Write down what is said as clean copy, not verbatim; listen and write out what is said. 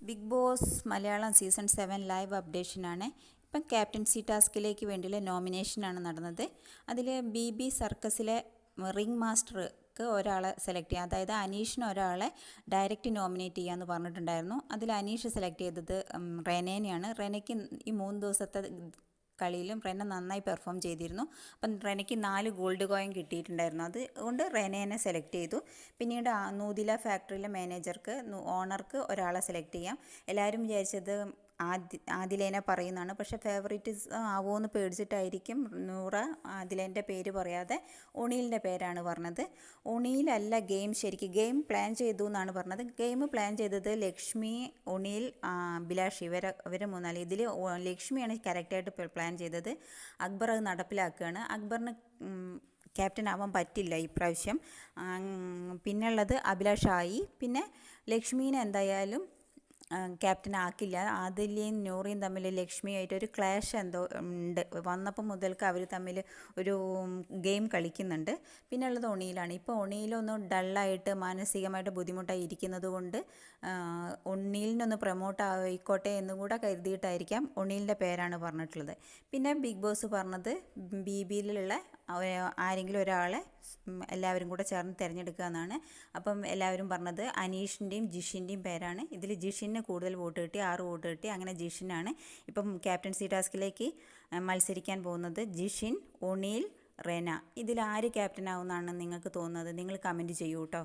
Big boss Malayalam season 7 live അപ്ഡേഷനാണ്. ഇപ്പം captaincy ടാസ്കിലേക്ക് വേണ്ടിയുള്ള നോമിനേഷനാണ് നടന്നത്. അതിൽ ബി സർക്കസിലെ റിംഗ് മാസ്റ്റർക്ക് ഒരാളെ സെലക്ട് ചെയ്യുക, അതായത് അനീഷിന് ഒരാളെ ഡയറക്റ്റ് നോമിനേറ്റ് ചെയ്യാമെന്ന് പറഞ്ഞിട്ടുണ്ടായിരുന്നു. അതിൽ അനീഷ് സെലക്ട് ചെയ്തത് റെനേനെയാണ്. റെനയ്ക്ക് ഈ 3 ദിവസത്തെ കളിയിലും റെന നന്നായി പെർഫോം ചെയ്തിരുന്നു. അപ്പം റെനയ്ക്ക് 4 ഗോൾഡ് കോയിൻ കിട്ടിയിട്ടുണ്ടായിരുന്നു. അതുകൊണ്ട് റെനേനെ സെലക്ട് ചെയ്തു. പിന്നീട് നൂതില ഫാക്ടറിയിലെ മാനേജർക്ക് ഓണർക്ക് ഒരാളെ സെലക്ട് ചെയ്യാം. എല്ലാവരും വിചാരിച്ചത് ആദിലേനെ പറയുന്നതാണ്. പക്ഷേ ഫേവറേറ്റ് ആവുമെന്ന് പേടിച്ചിട്ടായിരിക്കും നൂറ ആദിലേൻ്റെ പേര് പറയാതെ ഒണീലിൻ്റെ പേരാണ് പറഞ്ഞത്. ഒണീലല്ല ശരിക്കും ഗെയിം പ്ലാൻ ചെയ്തു എന്നാണ് പറഞ്ഞത്. ഗെയിം പ്ലാൻ ചെയ്തത് ലക്ഷ്മി, ഒണീൽ, അഭിലാഷ് ഇവരെ മൂന്നാല്. ഇതിൽ ലക്ഷ്മിയാണ് കറക്റ്റായിട്ട് പ്ലാൻ ചെയ്തത്. അക്ബർ അത് നടപ്പിലാക്കുകയാണ്. അക്ബറിന് ക്യാപ്റ്റൻ ആവാൻ പറ്റില്ല ഇപ്രാവശ്യം. പിന്നുള്ളത് അഭിലാഷായി. പിന്നെ ലക്ഷ്മീനെ എന്തായാലും ക്യാപ്റ്റൻ ആക്കില്ല. ആദിലയും നൂറിയും തമ്മിൽ ലക്ഷ്മിയായിട്ടൊരു ക്ലാഷ് എന്തോ ഉണ്ട്. വന്നപ്പോൾ മുതൽക്ക് അവർ തമ്മിൽ ഒരു ഗെയിം കളിക്കുന്നുണ്ട്. പിന്നെ ഉള്ളത് ഒണിയിലാണ്. ഇപ്പോൾ ഒണിയിലൊന്ന് ഡള്ളായിട്ട് മാനസികമായിട്ട് ബുദ്ധിമുട്ടായി ഇരിക്കുന്നത് കൊണ്ട് ഒണിയിലിനൊന്ന് പ്രൊമോട്ട് ആയിക്കോട്ടെ എന്നും കൂടെ കരുതിയിട്ടായിരിക്കാം ഒണിയിലിൻ്റെ പേരാണ് പറഞ്ഞിട്ടുള്ളത്. പിന്നെ ബിഗ് ബോസ് പറഞ്ഞത് ബിയിലുള്ള ആരെങ്കിലും ഒരാളെ എല്ലാവരും കൂടെ ചേർന്ന് തിരഞ്ഞെടുക്കുക എന്നാണ്. അപ്പം എല്ലാവരും പറഞ്ഞത് അനീഷിൻ്റെയും ജിഷിൻ്റെയും പേരാണ്. ഇതിൽ ജിഷിന് കൂടുതൽ വോട്ട് കിട്ടി, 6 വോട്ട് കിട്ടി. അങ്ങനെ ജിഷിനാണ് ഇപ്പം ക്യാപ്റ്റൻസി ടാസ്കിലേക്ക് മത്സരിക്കാൻ പോകുന്നത്. ജിഷിൻ, ഒണീൽ, റെന. ഇതിൽ ആര് ക്യാപ്റ്റൻ ആവുമെന്നാണ് നിങ്ങൾക്ക് തോന്നുന്നത്? നിങ്ങൾ കമൻറ്റ് ചെയ്യൂ കേട്ടോ.